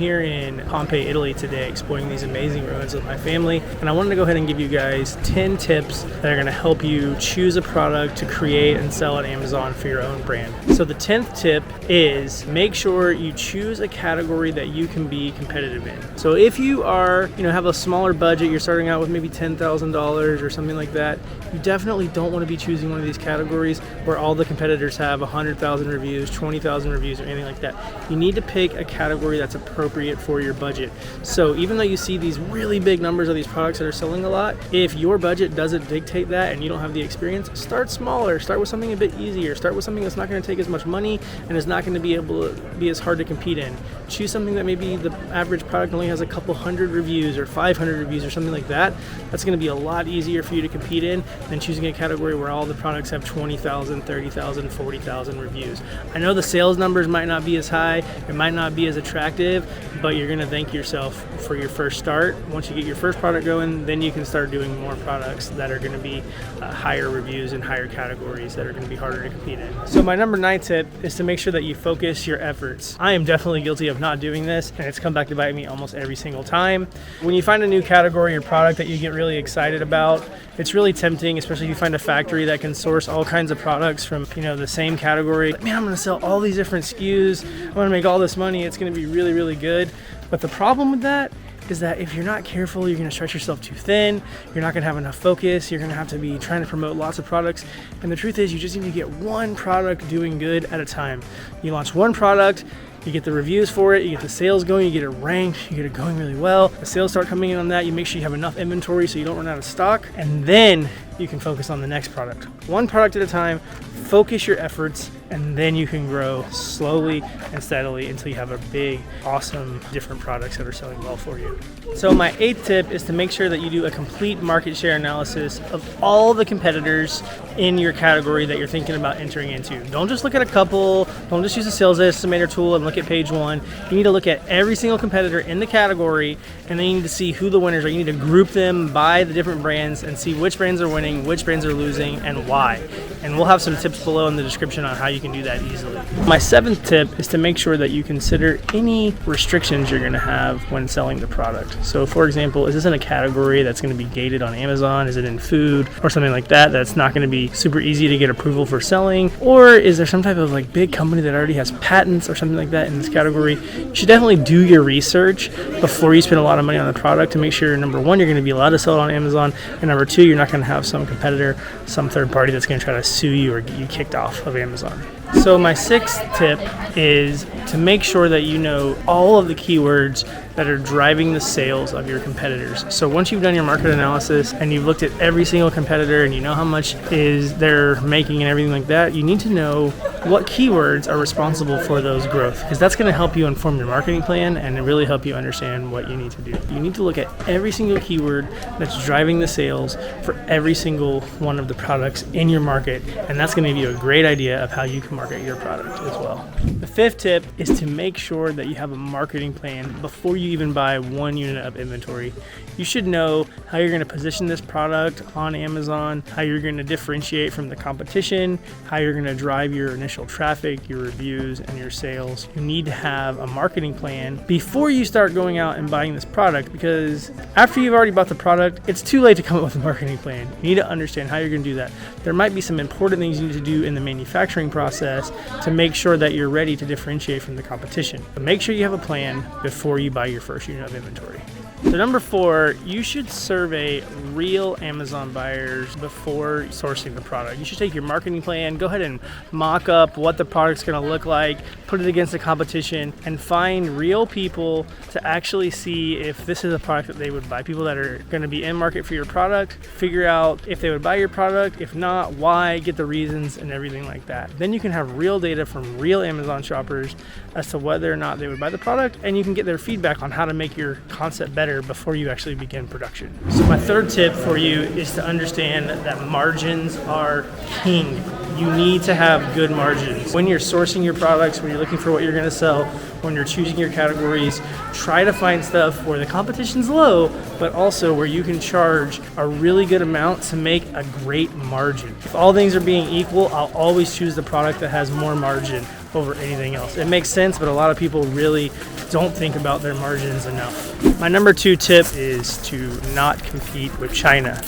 here in Pompeii, Italy today, exploring these amazing ruins with my family, and I wanted to go ahead and give you guys 10 tips that are going to help you choose a product to create and sell on Amazon for your own brand. So the 10th tip is make sure you choose a category that you can be competitive in. So if you are, have a smaller budget, you're starting out with maybe $10,000 or something like that, you definitely don't want to be choosing one of these categories where all the competitors have 100,000 reviews, 20,000 reviews, or anything like that. You need to pick a category that's appropriate for your budget. So even though you see these really big numbers of these products that are selling a lot, if your budget doesn't dictate that and you don't have the experience, start smaller. Start with something a bit easier. Start with something that's not going to take as much money and is not going to be able to be as hard to compete in. Choose something that maybe the average product only has a couple hundred reviews or 500 reviews or something like that. That's going to be a lot easier for you to compete in than choosing a category where all the products have 20,000, 30,000, 40,000 reviews. I know the sales numbers might not be as high, it might not be as attractive, but you're going to thank yourself for your first start. Once you get your first product going, then you can start doing more products that are going to be higher reviews in higher categories that are going to be harder to compete in. So my number 9 tip is to make sure that you focus your efforts. I am definitely guilty of not doing this, and it's come back to bite me almost every single time. When you find a new category or product that you get really excited about, it's really tempting, especially if you find a factory that can source all kinds of products from the same category. Man, I'm going to sell all these different SKUs. I'm going to make all this money. It's going to be really, really good. But the problem with that is that if you're not careful, you're going to stretch yourself too thin. You're not going to have enough focus. You're going to have to be trying to promote lots of products. And the truth is, you just need to get one product doing good at a time. You launch one product, you get the reviews for it, you get the sales going, you get it ranked, you get it going really well. The sales start coming in on that. You make sure you have enough inventory so you don't run out of stock. And then you can focus on the next product. One product at a time, focus your efforts, and then you can grow slowly and steadily until you have a big, awesome, different products that are selling well for you. So my 8th tip is to make sure that you do a complete market share analysis of all the competitors in your category that you're thinking about entering into. Don't just look at a couple, don't just use a sales estimator tool and look at page 1. You need to look at every single competitor in the category, and then you need to see who the winners are. You need to group them by the different brands and see which brands are winning, which brands are losing, and why. And we'll have some tips below in the description on how you can do that easily. My 7th tip is to make sure that you consider any restrictions you're going to have when selling the product. So for example, is this in a category that's going to be gated on Amazon? Is it in food or something like that that's not going to be super easy to get approval for selling? Or is there some type of big company that already has patents or something like that in this category? You should definitely do your research before you spend a lot of money on the product to make sure, number 1, you're going to be allowed to sell it on Amazon, and number 2, you're not going to have some competitor, some third party that's going to try to sue you or get you kicked off of Amazon. So my 6th tip is to make sure that you know all of the keywords that are driving the sales of your competitors. So once you've done your market analysis and you've looked at every single competitor and you know how much is they're making and everything like that, you need to know what keywords are responsible for those growth, because that's going to help you inform your marketing plan and really help you understand what you need to do. You need to look at every single keyword that's driving the sales for every single one of the products in your market, and that's going to give you a great idea of how you can market your product as well. The 5th tip is to make sure that you have a marketing plan before you even buy 1 unit of inventory. You should know how you're going to position this product on Amazon, how you're going to differentiate from the competition, how you're going to drive your initial traffic, your reviews, and your sales. You need to have a marketing plan before you start going out and buying this product, because after you've already bought the product, it's too late to come up with a marketing plan. You need to understand how you're going to do that. There might be some important things you need to do in the manufacturing process to make sure that you're ready to differentiate from the competition. But make sure you have a plan before you buy your first unit of inventory. So number 4, you should survey real Amazon buyers before sourcing the product. You should take your marketing plan, go ahead and mock up what the product's going to look like, put it against the competition, and find real people to actually see if this is a product that they would buy. People that are going to be in market for your product, figure out if they would buy your product, if not, why, get the reasons and everything like that. Then you can have real data from real Amazon shoppers as to whether or not they would buy the product, and you can get their feedback on how to make your concept better before you actually begin production. So my 3rd tip for you is to understand that margins are king. You need to have good margins. When you're sourcing your products, when you're looking for what you're going to sell, when you're choosing your categories, try to find stuff where the competition's low, but also where you can charge a really good amount to make a great margin. If all things are being equal, I'll always choose the product that has more margin over anything else. It makes sense, but a lot of people really don't think about their margins enough. My number 2 tip is to not compete with China.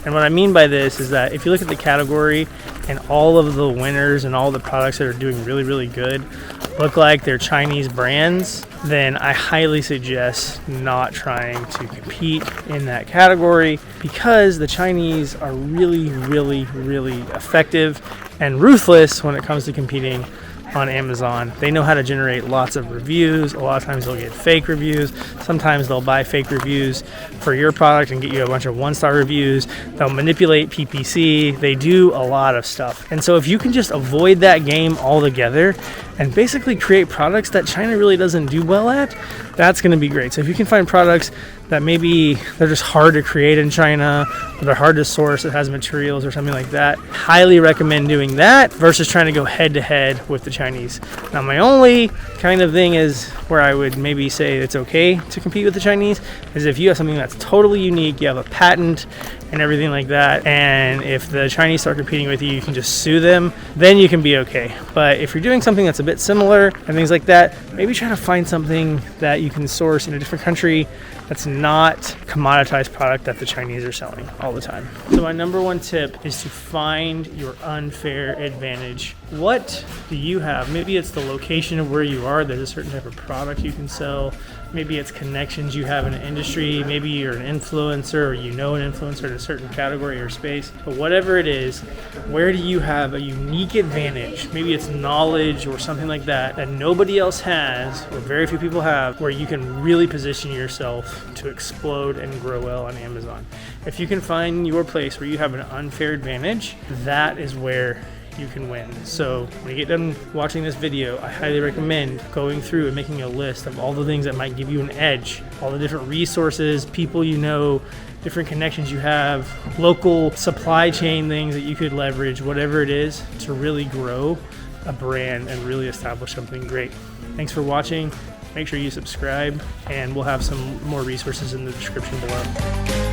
And what I mean by this is that if you look at the category and all of the winners and all the products that are doing really, really good look like they're Chinese brands, then I highly suggest not trying to compete in that category, because the Chinese are really, really, really effective and ruthless when it comes to competing on Amazon. They know how to generate lots of reviews. A lot of times they'll get fake reviews. Sometimes they'll buy fake reviews for your product and get you a bunch of 1-star reviews. They'll manipulate PPC. They do a lot of stuff. And so if you can just avoid that game altogether and basically create products that China really doesn't do well at, that's going to be great. So if you can find products that maybe they're just hard to create in China, or they're hard to source, it has materials or something like that, highly recommend doing that versus trying to go head to head with the Chinese. Now, my only kind of thing is where I would maybe say it's okay to compete with the Chinese is if you have something that's totally unique, you have a patent and everything like that, and if the Chinese start competing with you, you can just sue them, then you can be okay. But if you're doing something that's a bit similar and things like that, maybe try to find something that you can source in a different country that's not commoditized product that the Chinese are selling all the time. So my number 1 tip is to find your unfair advantage. What do you have? Maybe it's the location of where you are. There's a certain type of product you can sell. Maybe it's connections you have in an industry. Maybe you're an influencer, or you know an influencer in a certain category or space. But whatever it is, where do you have a unique advantage? Maybe it's knowledge or something like that nobody else has, or very few people have, where you can really position yourself to explode and grow well on Amazon. If you can find your place where you have an unfair advantage, that is where you can win. So when you get done watching this video, I highly recommend going through and making a list of all the things that might give you an edge, all the different resources, people you know, different connections you have, local supply chain things that you could leverage, whatever it is, to really grow a brand and really establish something great. Thanks for watching. Make sure you subscribe, and we'll have some more resources in the description below.